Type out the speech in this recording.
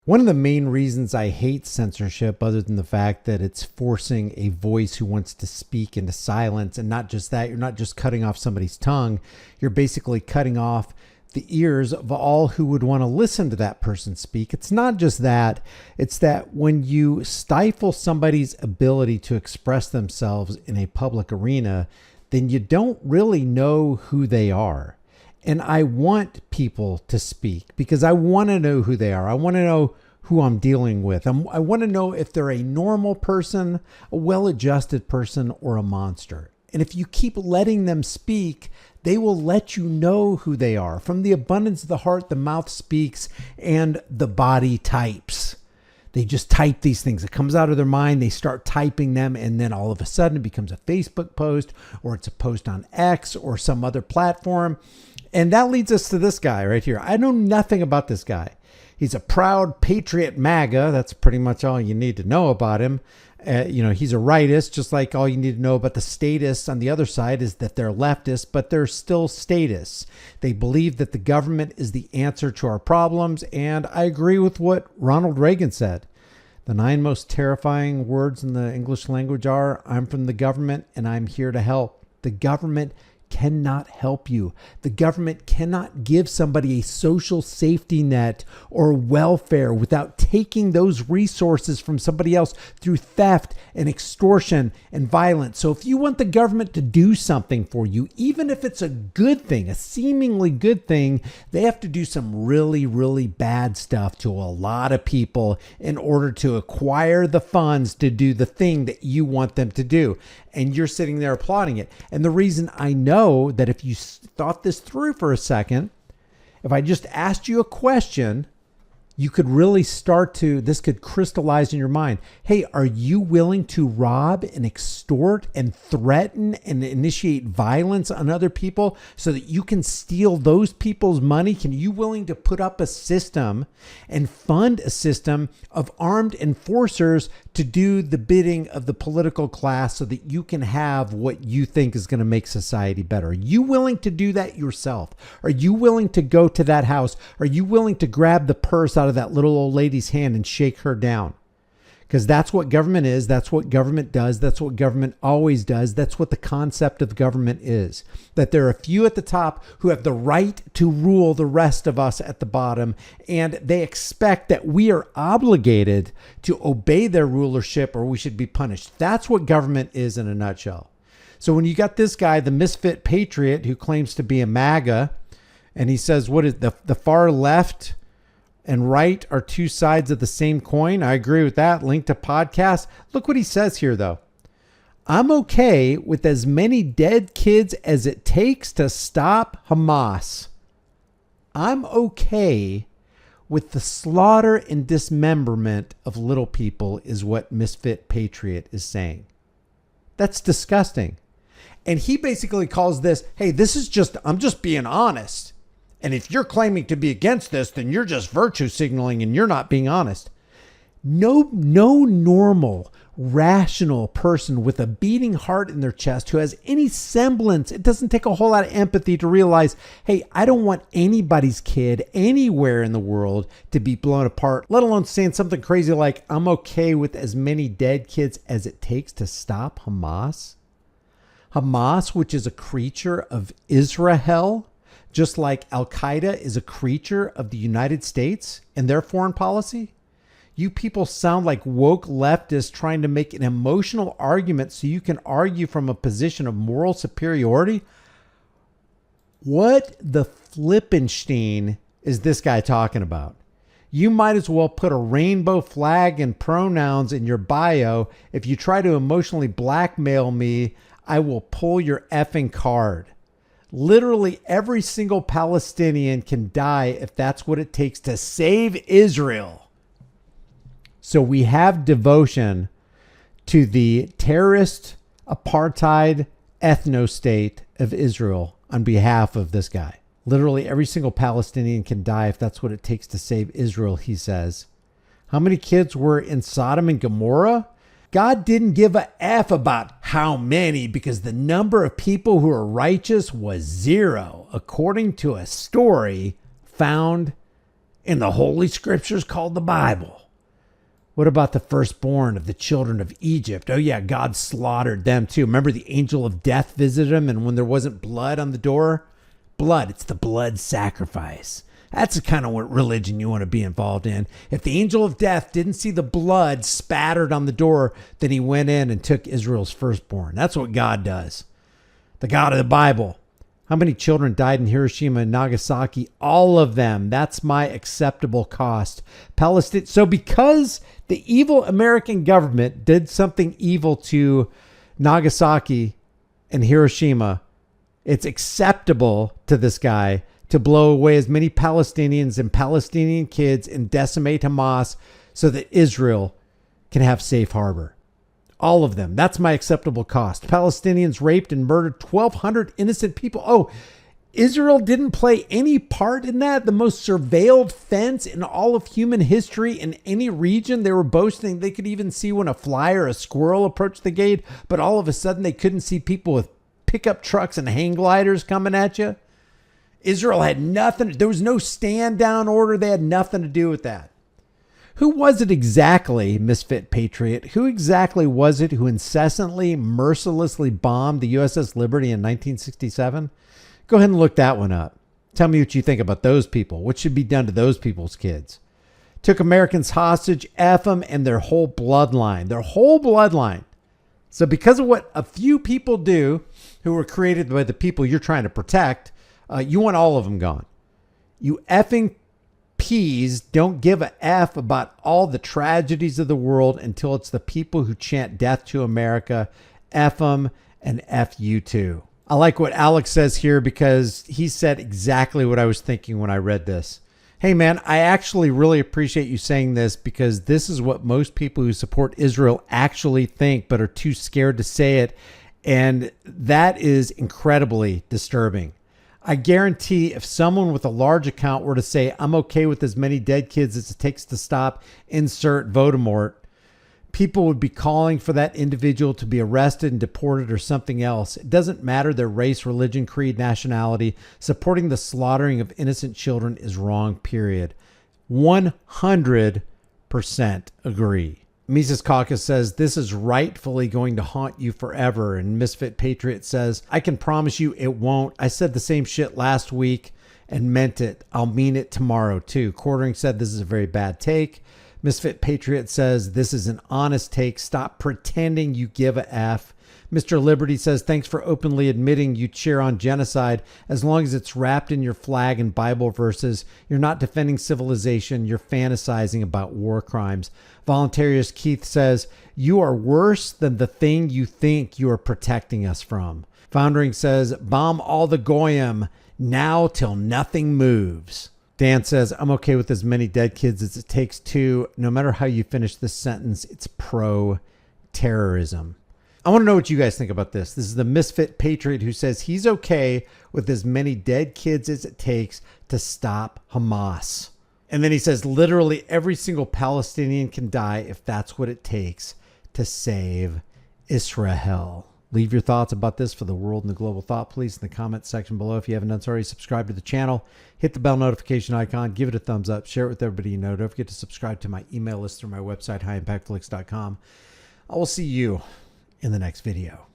One of the main reasons I hate censorship, other than the fact that it's forcing a voice who wants to speak into silence, and not just that, you're not just cutting off somebody's tongue, you're basically cutting off the ears of all who would want to listen to that person speak. It's not just that, it's that when you stifle somebody's ability to express themselves in a public arena, then you don't really know who they are. And I want people to speak because I want to know who they are. I want to know who I'm dealing with. I want to know if they're a normal person, a well-adjusted person, or a monster. And if you keep letting them speak, they will let you know who they are. From the abundance of the heart, the mouth speaks and the body types. They just type these things. It comes out of their mind. They start typing them. And then all of a sudden it becomes a Facebook post, or it's a post on X or some other platform. And that leads us to this guy right here. I know nothing about this guy. He's a proud patriot MAGA. That's pretty much all you need to know about him. He's a rightist, just like all you need to know about the statists on the other side is that they're leftists, but they're still statists. They believe that the government is the answer to our problems. And I agree with what Ronald Reagan said. The 9 most terrifying words in the English language are, I'm from the government and I'm here to help. The government cannot help you. The government cannot give somebody a social safety net or welfare without taking those resources from somebody else through theft and extortion and violence. So if you want the government to do something for you, even if it's a good thing, a seemingly good thing, they have to do some really, really bad stuff to a lot of people in order to acquire the funds to do the thing that you want them to do. And you're sitting there applauding it. And the reason I know that if you thought this through for a second, if I just asked you a question, you could really this could crystallize in your mind. Hey, are you willing to rob and extort and threaten and initiate violence on other people so that you can steal those people's money? Can you willing to put up a system and fund a system of armed enforcers to do the bidding of the political class so that you can have what you think is going to make society better? Are you willing to do that yourself? Are you willing to go to that house? Are you willing to grab the purse out of that little old lady's hand and shake her down? Because that's what government is. That's what government does. That's what government always does. That's what the concept of government is. That there are a few at the top who have the right to rule the rest of us at the bottom. And they expect that we are obligated to obey their rulership or we should be punished. That's what government is in a nutshell. So when you got this guy, the misfit patriot who claims to be a MAGA, and he says, what is the far left and right are two sides of the same coin. I agree with that. Link to podcast. Look what he says here, though. I'm okay with as many dead kids as it takes to stop Hamas. I'm okay with the slaughter and dismemberment of little people is what Misfit Patriot is saying. That's disgusting. And he basically calls this, hey, I'm just being honest. And if you're claiming to be against this, then you're just virtue signaling and you're not being honest. No normal, rational person with a beating heart in their chest who has any semblance, it doesn't take a whole lot of empathy to realize, hey, I don't want anybody's kid anywhere in the world to be blown apart, let alone saying something crazy like, I'm okay with as many dead kids as it takes to stop Hamas. Hamas, which is a creature of Israel, just like Al-Qaeda is a creature of the United States and their foreign policy. You people sound like woke leftists trying to make an emotional argument so you can argue from a position of moral superiority. What the flippenstein is this guy talking about? You might as well put a rainbow flag and pronouns in your bio. If you try to emotionally blackmail me, I will pull your effing card. Literally every single Palestinian can die if that's what it takes to save Israel. So we have devotion to the terrorist apartheid ethno-state of Israel on behalf of this guy. Literally every single Palestinian can die if that's what it takes to save Israel, he says. How many kids were in Sodom and Gomorrah? God didn't give a F about how many because the number of people who are righteous was 0, according to a story found in the Holy Scriptures called the Bible. What about the firstborn of the children of Egypt? Oh yeah, God slaughtered them too. Remember the angel of death visited them, and when there wasn't blood on the door? Blood, it's the blood sacrifice. That's the kind of religion you want to be involved in. If the angel of death didn't see the blood spattered on the door, then he went in and took Israel's firstborn. That's what God does. The God of the Bible. How many children died in Hiroshima and Nagasaki? All of them. That's my acceptable cost. Palestine. So because the evil American government did something evil to Nagasaki and Hiroshima, it's acceptable to this guy to blow away as many Palestinians and Palestinian kids and decimate Hamas so that Israel can have safe harbor. All of them. That's my acceptable cost. Palestinians raped and murdered 1,200 innocent people. Oh, Israel didn't play any part in that. The most surveilled fence in all of human history in any region. They were boasting they could even see when a fly or a squirrel approached the gate, but all of a sudden they couldn't see people with pickup trucks and hang gliders coming at you. Israel had nothing. There was no stand down order. They had nothing to do with that. Who was it exactly, Misfit Patriot? Who exactly was it who incessantly, mercilessly bombed the USS Liberty in 1967? Go ahead and look that one up. Tell me what you think about those people. What should be done to those people's kids? Took Americans hostage, F them, and their whole bloodline. Their whole bloodline. So because of what a few people do who were created by the people you're trying to protect, you want all of them gone. You effing peas don't give a F about all the tragedies of the world until it's the people who chant death to America. F them and F you too. I like what Alex says here because he said exactly what I was thinking when I read this. Hey man, I actually really appreciate you saying this because this is what most people who support Israel actually think but are too scared to say it. And that is incredibly disturbing. I guarantee if someone with a large account were to say, I'm okay with as many dead kids as it takes to stop, insert Voldemort, people would be calling for that individual to be arrested and deported or something else. It doesn't matter their race, religion, creed, nationality. Supporting the slaughtering of innocent children is wrong, period. 100% agree. Mises Caucus says, this is rightfully going to haunt you forever. And Misfit Patriot says, I can promise you it won't. I said the same shit last week and meant it. I'll mean it tomorrow too. Quartering said, this is a very bad take. Misfit Patriot says, this is an honest take. Stop pretending you give a F. Mr. Liberty says, thanks for openly admitting you cheer on genocide. As long as it's wrapped in your flag and Bible verses, you're not defending civilization. You're fantasizing about war crimes. Voluntarist Keith says, you are worse than the thing you think you are protecting us from. Foundering says, bomb all the goyim now till nothing moves. Dan says, I'm okay with as many dead kids as it takes to. No matter how you finish this sentence, it's pro-terrorism. I want to know what you guys think about this. This is the Misfit Patriot who says he's okay with as many dead kids as it takes to stop Hamas. And then he says literally every single Palestinian can die if that's what it takes to save Israel. Leave your thoughts about this for the world and the global thought, please, in the comments section below. If you haven't done so already, subscribe to the channel. Hit the bell notification icon. Give it a thumbs up. Share it with everybody you know. Don't forget to subscribe to my email list through my website, highimpactflix.com. I will see you in the next video.